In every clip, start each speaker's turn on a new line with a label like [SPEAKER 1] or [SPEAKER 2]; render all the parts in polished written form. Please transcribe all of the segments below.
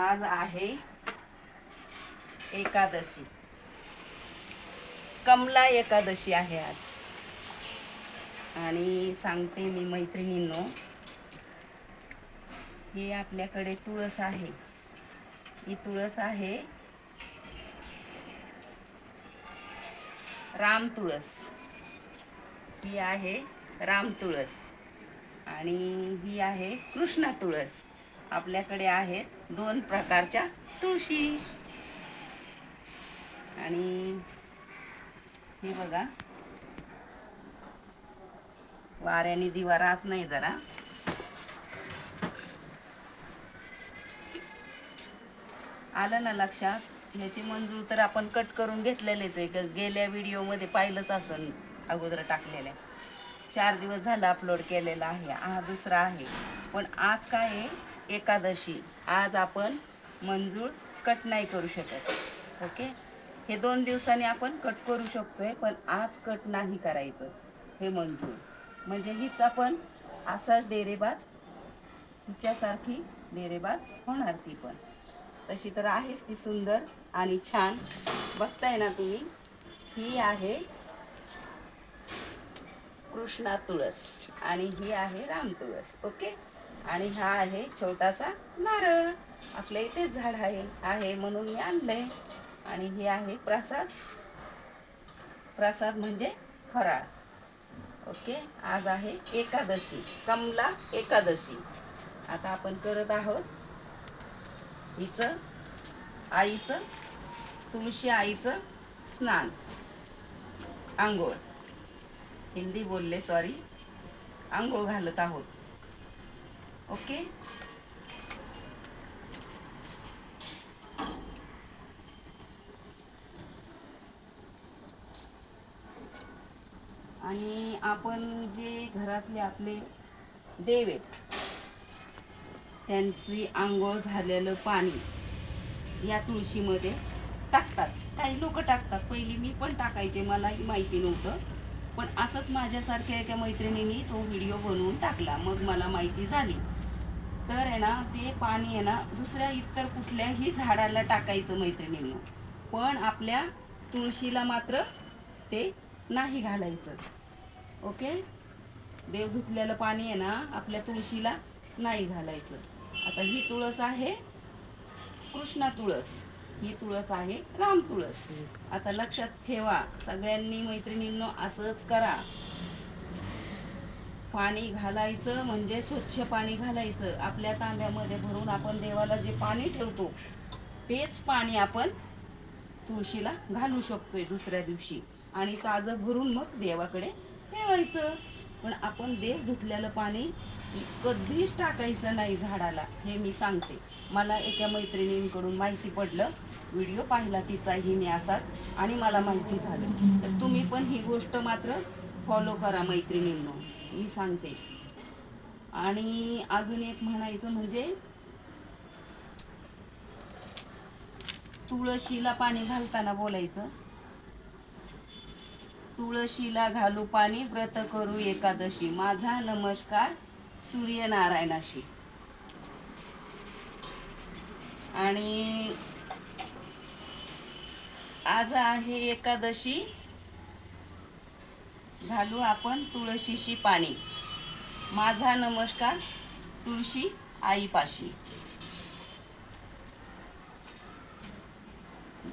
[SPEAKER 1] आज आहे एकादशी, कमला एकादशी आहे आज. आणि सांगते मी मैत्रिणींनो, ही आपल्याकडे तुळस आहे. ही तुळस आहे राम तुळस. ही आहे राम तुळस आणि ही आहे कृष्णा तुळस. आपल्याकडे आहेत दोन प्रकारच्या तुळशी. आणि हे बघा, वाऱ्याने दिवा राहत नाही जरा. आलं ना लक्षात? ह्याची मंजूर तर आपण कट करून घेतलेलेच आहे. गेल्या व्हिडिओमध्ये पाहिलंच असन, अगोदर टाकलेल्या. 4 दिवस झालं अपलोड केलेला आहे. हा दुसरा आहे. पण आज काय आहे? एकादशी. आज आपण मंजूळ कट नाही करू शकत. ओके, हे 2 दिवसांनी आपण कट करू शकतोय, पण आज कट नाही करायचं हे मंजूळ. म्हणजे हीच आपण असाच डेरेबाज, हिच्यासारखी डेरेबाज होणार ती पण. तशी तर आहेच ती सुंदर आणि छान. बघताय ना तुम्ही? ही आहे कृष्णा तुळस आणि ही आहे राम तुळस. ओके, आणि हा आहे छोटासा नारळ. आपल्या इथेच झाड आहे म्हणून मी आणलंय. आणि हे आहे प्रसाद. प्रसाद म्हणजे फराळ. ओके, आज आहे एकादशी, कमला एकादशी. आता आपण करत आहोत हिचं, आईचं, तुळशी आईचं स्नान, आंघोळ. हिंदी बोलले, सॉरी. आंघोळ घालत आहोत. ओके, आणि आपण जे घरातले आपले देव आहेत त्यांची आंघोळ झालेलं पाणी या तुळशीमध्ये टाकतात. काही लोक टाकतात. पहिली मी पण टाकायचे, मलाही माहिती नव्हतं. पण असंच माझ्यासारख्या एका मैत्रिणींनी तो व्हिडिओ बनवून टाकला, मग मला माहिती झाली. तर आहे ना, ते पाणी आहे ना दुसऱ्या इतर कुठल्याही झाडाला टाकायचं मैत्रिणींनो, पण आपल्या तुळशीला मात्र ते नाही घालायचं. ओके, देव धुतलेलं पाणी आहे ना आपल्या तुळशीला नाही घालायचं. आता ही तुळस आहे कृष्णा तुळस, ही तुळस आहे राम तुळस. आता लक्षात ठेवा सगळ्यांनी मैत्रिणींनो, असंच करा. पाणी घालायचं म्हणजे स्वच्छ पाणी घालायचं. आपल्या तांब्यामध्ये भरून आपण देवाला जे पाणी ठेवतो तेच पाणी आपण तुळशीला घालू शकतोय दुसऱ्या दिवशी, आणि काजं भरून मग देवाकडे ठेवायचं. पण आपण देव धुतलेलं पाणी कधीच टाकायचं नाही झाडाला, हे मी सांगते. मला एका मैत्रिणींकडून माहिती पडलं, व्हिडिओ पाहिला तिचाही मी असाच, आणि मला माहिती झालं. तर तुम्ही पण ही गोष्ट मात्र फॉलो करा मैत्रिणींनो, मी सांगते. आणि अजून एक म्हणायचं म्हणजे, तुळशीला पाणी घालताना बोलायचं, तुळशीला घालू पाणी, व्रत करू एकादशी, माझा नमस्कार सूर्यनारायणाशी. आणि आज आहे एकादशी, घालू आपण तुळशीशी पाणी, माझा नमस्कार तुळशी आईपाशी.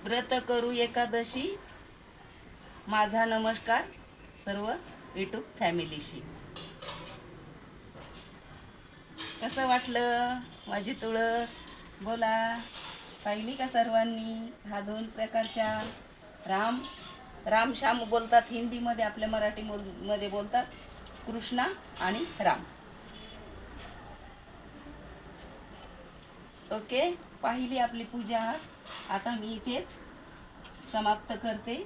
[SPEAKER 1] व्रत करू एकादशी, माझा नमस्कार सर्व यूट्यूब फॅमिलीशी. कसं वाटलं माझी तुळस? बोला, पाहिली का सर्वांनी? हा 2 प्रकारच्या राम, राम श्याम बोलतात हिंदीमध्ये, आपल्या मराठीमध्ये बोलतात कृष्णा आणि राम. ओके, पाहिली आपली पूजा आज. आता मी इथेच समाप्त करते.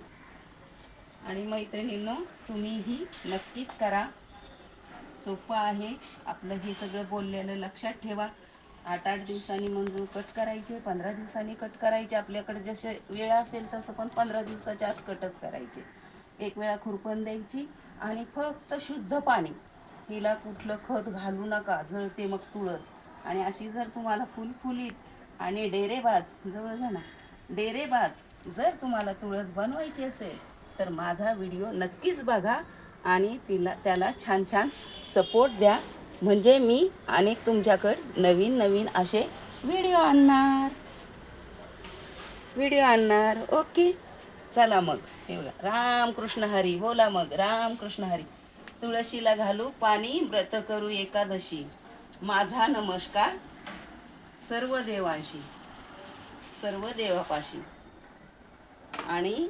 [SPEAKER 1] आणि मैत्रिणींनो, तुम्हीही नक्कीच करा. सोपं आहे आपलं हे सगळं बोललेलं. लक्षात ठेवा, 8-8 दिवसांनी मंजूळ कट करायचे, 15 दिवसांनी कट करायचे. आपल्याकडे जसे वेळ असेल तसं, पण 15 दिवसाच्या आत कटच करायचे. 1 वेळा खुरपण द्यायची आणि फक्त शुद्ध पाणी. हिला कुठलं खत घालू नका, जळते मग तुळस. आणि अशी जर तुम्हाला फुलफुलीत आणि डेरेबाज जवळ जा ना. डेरेबाज जर तुम्हाला तुळस बनवायची असेल तर माझा व्हिडिओ नक्कीच बघा आणि त्याला छान छान सपोर्ट द्या, म्हणजे मी अनेक तुमच्याकडं नवीन नवीन असे व्हिडिओ आणणार. ओके, चला मग. हे बघा, रामकृष्ण हरी बोला मग. रामकृष्ण हरी. तुळशीला घालू पाणी, व्रत करू एकादशी. माझा नमस्कार सर्व देवांशी, सर्व देवापाशी आणि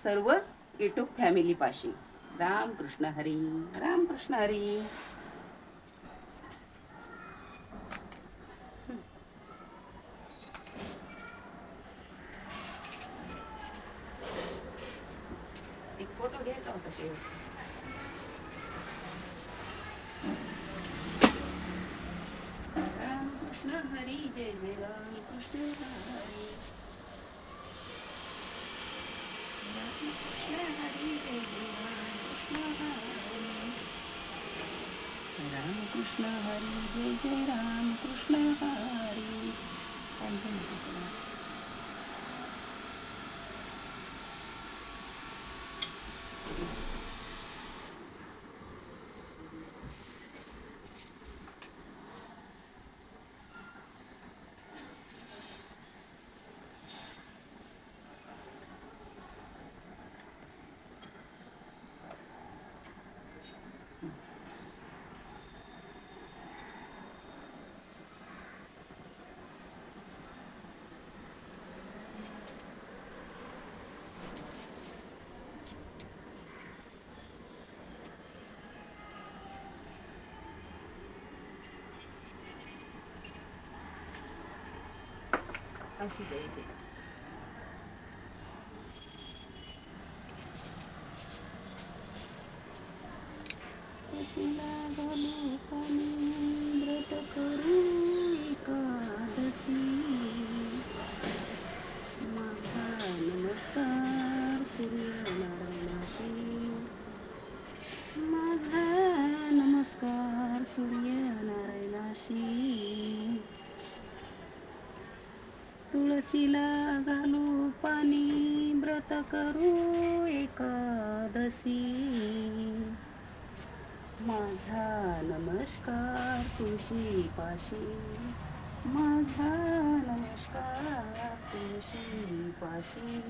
[SPEAKER 1] सर्व युट्यूब फॅमिलीपाशी. रामकृष्ण हरी, रामकृष्ण हरी. एक फोटो घ्यायचा होता शेवटचा. रामकृष्ण हरी, जय जय रामकृष्ण हरी. रामकृष्ण हरी, जय जय रामकृष्ण हरी. रामकृष्ण हरी, जय जय रामकृष्ण हरी. त्यांच्या मध्ये सगळं असू दे इथे. तुळशीला घालू पाणी, व्रत करू एकादशी. माझा नमस्कार सूर्यनारायणाशी. माझा नमस्कार सूर्यनारायणाशी. तुळशीला घालू पाणी, व्रत करू एकादशी. माझा नमस्कार तुळशीपाशी. माझा नमस्कार तुळशीपाशी.